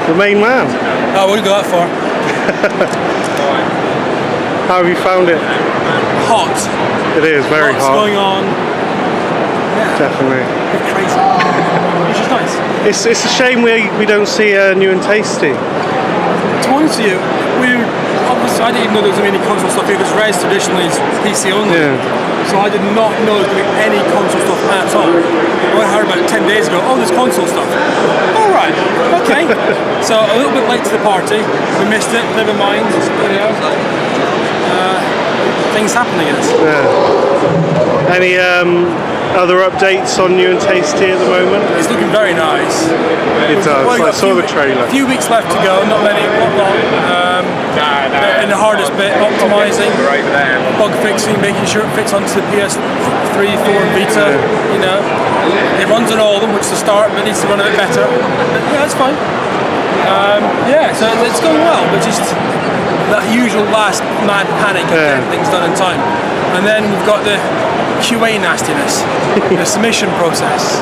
The main man. Oh, I wouldn't go that far. How have you found it? Hot. It is very Lots hot. going on. Yeah. Definitely. A bit crazy. Which is nice. It's a shame we don't see New and Tasty. To be honest with you, I didn't even know there was any console stuff here because Rezzed traditionally is PC only. Yeah. So I did not know there was going to be any console stuff at all. I heard about it 10 days ago, oh, there's console stuff. All right, okay. So a little bit late to the party, we missed it, never mind, you know. Things happen, I guess. Yeah. Any other updates on New and Tasty at the moment? It's looking very nice. It does. I saw the trailer. A few weeks left to go, not many, not long. In the hardest bit, optimising, bug fixing, making sure it fits onto the PS3, 4 and Vita, you know. It runs on all of them, which is the start, but it needs to run a bit better. But yeah, it's fine. Yeah, so it's going well, but just that usual last mad panic of getting things done in time. And then we've got the QA nastiness, the submission process,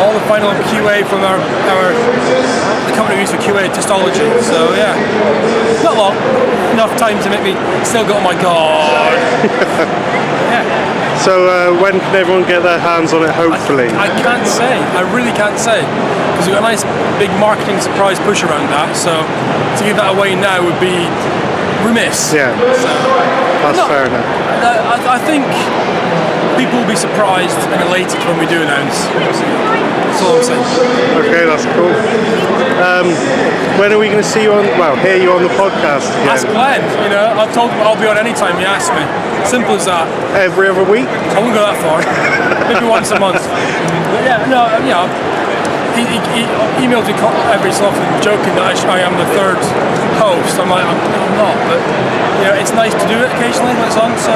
all the final QA from the company we use for QA Testology. So yeah, not long, enough time to make me still go, oh my god. Yeah. So when can everyone get their hands on it, hopefully? I can't say, I really can't say, because we've got a nice big marketing surprise push around that, so to give that away now would be remiss. Yeah, so, that's fair enough. I think people will be surprised and elated when we do announce. That's all I'm saying. Okay, that's cool. When are we going to see you on? Well, hear you on the podcast again? Ask Glenn. You know, I've told him I'll be on any time he asks me. Simple as that. Every other week? I wouldn't go that far. Maybe once a month. But yeah, no, you know. He emails me every so often joking that I am the third host. I'm like, I'm not, but you know, it's nice to do it occasionally when it's on. So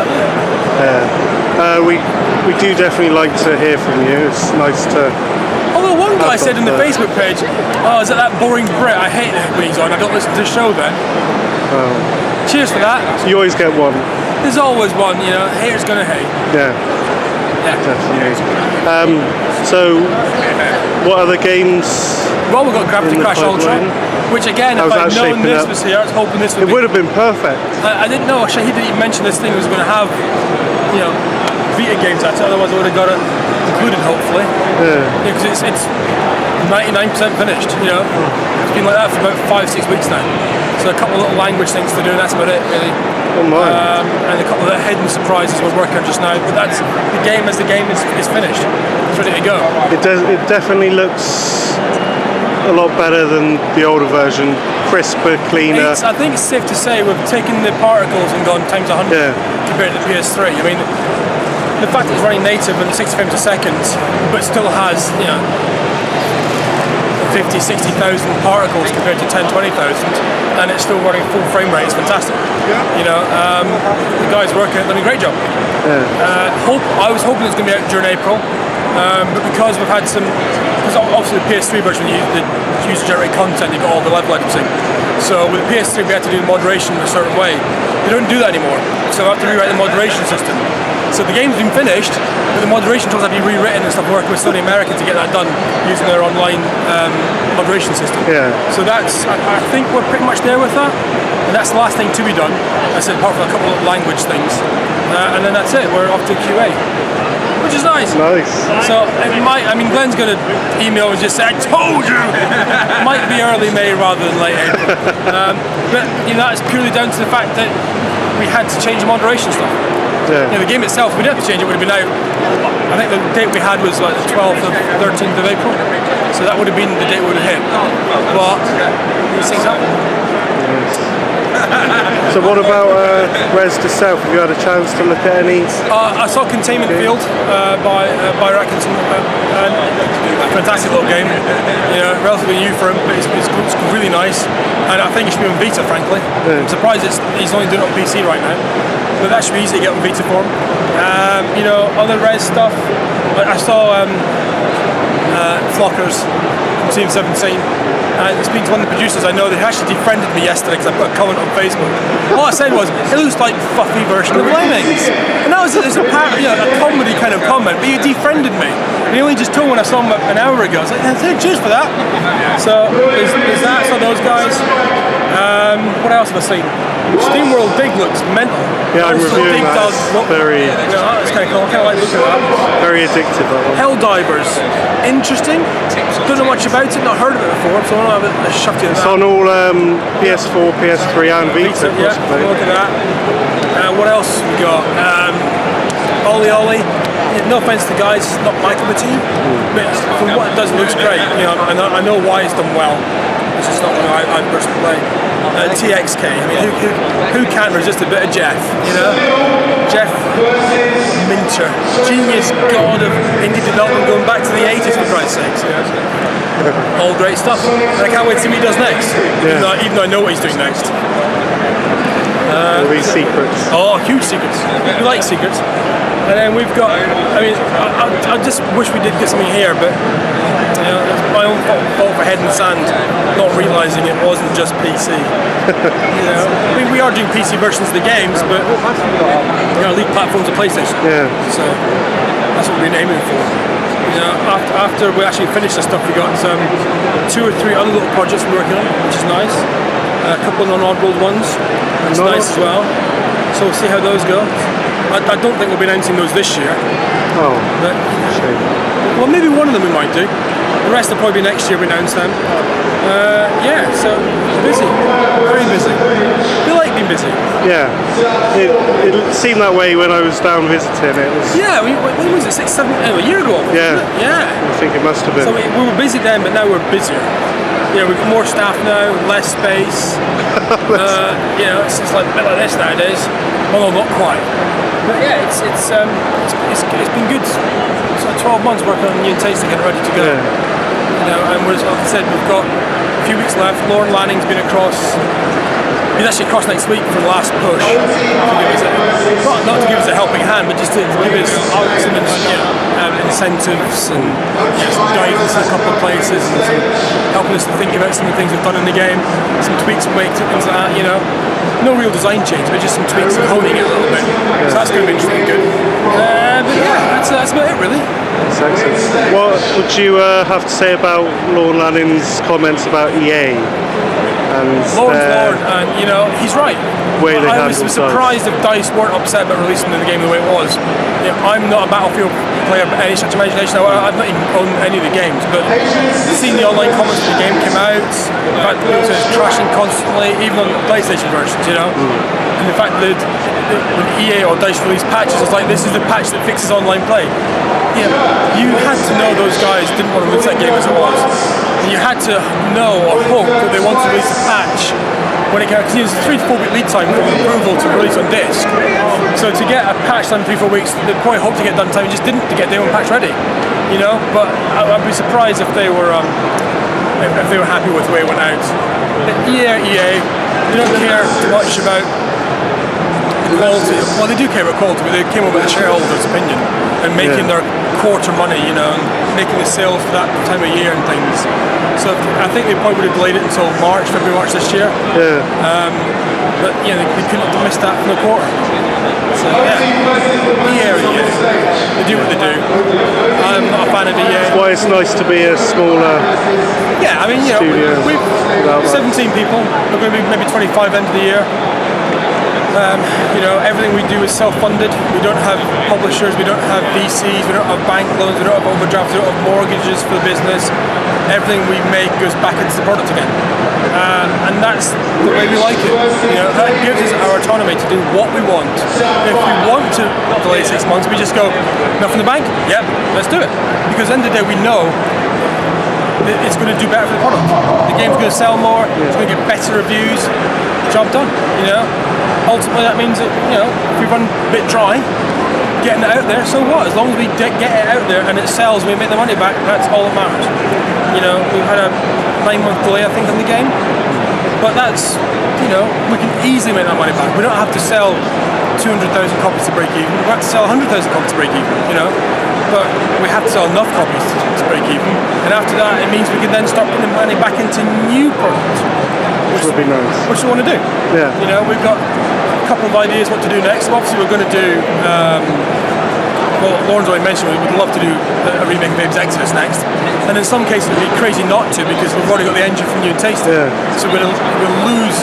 yeah. We do definitely like to hear from you. It's nice to. Although one guy said in the Facebook page, "Oh, is it that boring Brit? I hate it when he's on. I don't listen to the show then." Cheers for that. You always get one. There's always one. You know, haters gonna hate. Yeah. Yeah. Definitely. So, what other games? Well, we've got Gravity Crash Ultra, which again, if I'd known this was here, I was hoping this would be... It would have been perfect. I didn't know, actually, he didn't even mention this thing was going to have, you know, Vita games at it, otherwise I would have got it included, hopefully. Yeah. Because it's 99% finished, you know. It's been like that for about 5-6 weeks now. So a couple of little language things to do, and that's about it, really. Oh my. And a couple of hidden surprises we're working on just now, but that's the game as the game is finished. It's ready to go. It definitely looks a lot better than the older version, crisper, cleaner. I think it's safe to say we've taken the particles and gone times 100 compared to the PS3. I mean, the fact that it's running native at 60 frames a second, but still has, you know, 50, 60,000 particles compared to 10, 20,000, and it's still running full frame rate. It's fantastic. You know, the guys working it done a great job. I was hoping it's going to be out during April, but because we've had some, because obviously the PS3 version used to generate content, you got all the level editing. So with the PS3 we had to do the moderation in a certain way. They don't do that anymore, so I have to rewrite the moderation system. So the game's been finished, but the moderation tools have to be rewritten and stuff, working with Sony America to get that done using their online moderation system. Yeah. So that's, I think we're pretty much there with that, and that's the last thing to be done. I said, apart from a couple of language things, and then that's it, we're off to QA. Which is nice. Nice. So it might, I mean, Glenn's going to email and just say, I told you! It might be early May rather than late April. But, you know, that's purely down to the fact that we had to change the moderation stuff. Yeah. You know, the game itself, we didn't have to change it, would have been out. I think the date we had was like the 12th of 13th of April. So that would have been the date we would have hit. But these things happen. So what about Rezzed itself? Have you had a chance to look at any? I saw Containment Field by Ratkinson. A fantastic little game. You know, relatively new for him, but it's really nice. And I think it should be on Vita, frankly. I'm surprised he's only doing it on PC right now. But that should be easy to get on Vita for him. You know, other Rezzed stuff. I saw Flockers from Team 17. And speaking to one of the producers I know, they actually defriended me yesterday because I put a comment on Facebook. All I said was, it looks like fluffy version of Lemmings. And that was a comedy kind of comment, but you defriended me. And he only just told me when I saw him an hour ago. I was like, yeah, cheers for that. So there's that, so those guys. What else have I seen? SteamWorld Dig looks mental. Yeah, I'm reviewing that. It's kind of cool. I kind of like looking at that. Very addictive, that one. Helldivers, interesting. Don't know much about it, not heard of it before, so I don't have a shoved in that. It's on all PS4, PS3 and Vita. Yeah, look at that. What else we got? Ollie Ollie. No offense to the guys, it's not my cup of tea, but from what it does, it looks great. You know, and I know why it's done well. It's just not one I personally play. TXK. I mean, who can't resist a bit of Jeff? You know, Jeff Minter, genius god of indie development, going back to the 80s for Christ's sakes. You know? All great stuff. And I can't wait to see what he does next. Yeah. Even though I know what he's doing next. All these secrets. Oh, huge secrets. We like secrets. And then we've got, I mean, I just wish we did get something here, but you know, it's my own fault for head in the sand, not realising it wasn't just PC. You know, I mean, we are doing PC versions of the games, but you know, lead platforms to PlayStation. Yeah. So that's what we've been aiming for. You know, after we actually finish this stuff, we got 2 or 3 other little projects we're working on, which is nice. A couple of non-oddworld ones, that's nice as well. So we'll see how those go. I don't think we'll be announcing those this year. Oh, but, shame. Well, maybe one of them we might do. The rest will probably be next year we announce them. Yeah, so busy, very busy. We like being busy. Yeah, it seemed that way when I was down visiting. It was. Yeah, when was it? 6, 7, a year ago. Yeah. Yeah. I think it must have been. So we were busy then, but now we're busier. You know, we've got more staff now, less space. You know, it's like a bit like this nowadays. Well, not quite. But yeah, it's been good. So 12 months working on new takes to get ready to go. Yeah. You know, and like I said, we've got a few weeks left. Lauren Lanning's been across. He's actually across next week for the last push. To give us not to give us a helping hand, but just to give us some incentives and some guidance in a couple of places, and some helping us to think about some of the things we've done in the game, some tweaks we make, things like that. You know, no real design change, but just some tweaks and honing it a little bit. So that's going to be interesting and good. But yeah, that's about it really. That's excellent. What would you have to say about Lorne Lanning's comments about EA? Lauren, and you know, he's right. I was surprised if DICE weren't upset about releasing the game the way it was. You know, I'm not a Battlefield player by any stretch of imagination. I've not even owned any of the games, but seeing the online comments when the game came out, the fact that it was crashing constantly, even on the PlayStation versions, you know, and the fact that when EA or DICE released patches, it's like, this is the patch that fixes online play. You know, you had to know those guys didn't want to release that game as it was. And you had to know or hope that they wanted to release a patch when it came out, because it was a 3 to 4 week lead time from approval to release on disc. So to get a patch done in 3 to 4 weeks, they probably hoped to get done in time, you just didn't to get their own patch ready. You know, but I'd be surprised if they were happy with the way it went out. But EA, they don't care too much about quality. Well, they do care about quality, but they came up with a shareholder's opinion and making their quarter money, you know, and making the sales for that time of year and things. So I think they probably would have delayed it until February, March this year. Yeah. But yeah, they couldn't have missed that from the quarter. So yeah, EA, they do what they do. I'm not a fan of EA. That's why it's nice to be a smaller. Yeah, I mean, you know, we've 17 people. We're going to be maybe 25 end of the year. You know, everything we do is self-funded. We don't have publishers, we don't have VCs, we don't have bank loans, we don't have overdrafts, we don't have mortgages for the business. Everything we make goes back into the product again. And that's the way we like it. You know, that gives us our autonomy to do what we want. If we want to delay 6 months, we just go, enough in the bank? Yep, let's do it. Because at the end of the day, we know that it's going to do better for the product. The game's going to sell more, it's going to get better reviews. Job done, you know. Ultimately, that means that, you know, if we run a bit dry, getting it out there, so what? As long as we get it out there and it sells, we make the money back, that's all that matters. You know, we've had a 9-month delay, I think, on the game, but that's, you know, we can easily make that money back. We don't have to sell 200,000 copies to break even. We have to sell 100,000 copies to break even, you know. but we have to sell enough copies to break even. And after that, it means we can then start putting money back into new products, which would be nice. Which we want to do. Yeah. You know, we've got a couple of ideas what to do next. So obviously, we're going to do. Well, Lauren's already mentioned we would love to do a remake of Abe's Exodus next, and in some cases it'd be crazy not to because we've already got the engine from New and Tasty. Yeah. So we'll lose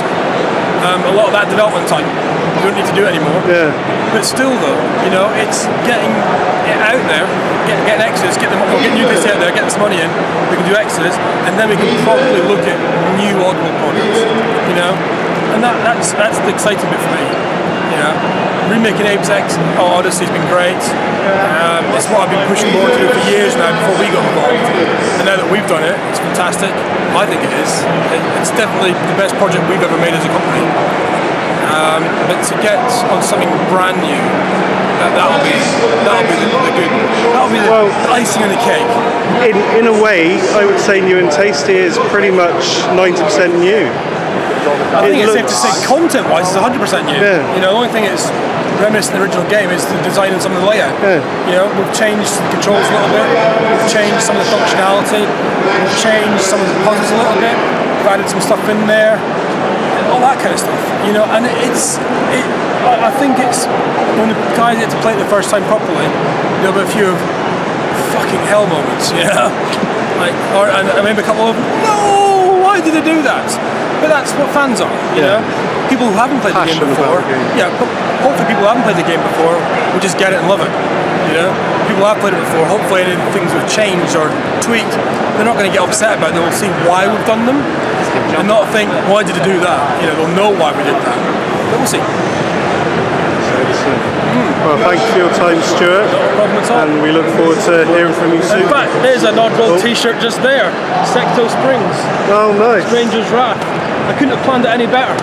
a lot of that development time. We don't need to do it anymore. Yeah. But still, though, you know, it's getting it out there, getting Exodus, get New Tasty out there, get this money in. We can do Exodus, and then we can probably look at new Oddworld products. You know, and that's the exciting bit for me. You know, remaking Abe's Odyssey's been great. It's what I've been pushing more to do for years now before we got involved. And now that we've done it, it's fantastic. I think it is. It's definitely the best project we've ever made as a company. But to get on something brand new, that'll be the icing on the cake. In a way, I would say New and Tasty is pretty much 90% new. I think it's safe to say content-wise it's 100% new. Yeah. You know, the only thing it's reminiscent of the original game is the design and some of the layout. Yeah. You know, we've changed the controls a little bit, we've changed some of the functionality, we've changed some of the puzzles a little bit, we've added some stuff in there, all that kind of stuff. You know, and I think it's when the guys get to play it the first time properly, there'll be a few of fucking hell moments. Yeah. Like, and maybe a couple of no, why did they do that? But that's what fans are, you know. People who haven't played the game before, but hopefully people who haven't played the game before will just get it and love it, you know. People who have played it before, hopefully any things have changed or tweaked, they're not going to get upset about it. They'll see why we've done them and not think, why did they do that? You know, they'll know why we did that. But we'll see. Well, thank you for your time, Stuart. Not a problem at all. And we look forward to hearing from you soon. In fact, there's an Oddworld t-shirt just there. Secto Springs. Oh, nice. Stranger's Wrath. I couldn't have planned it any better.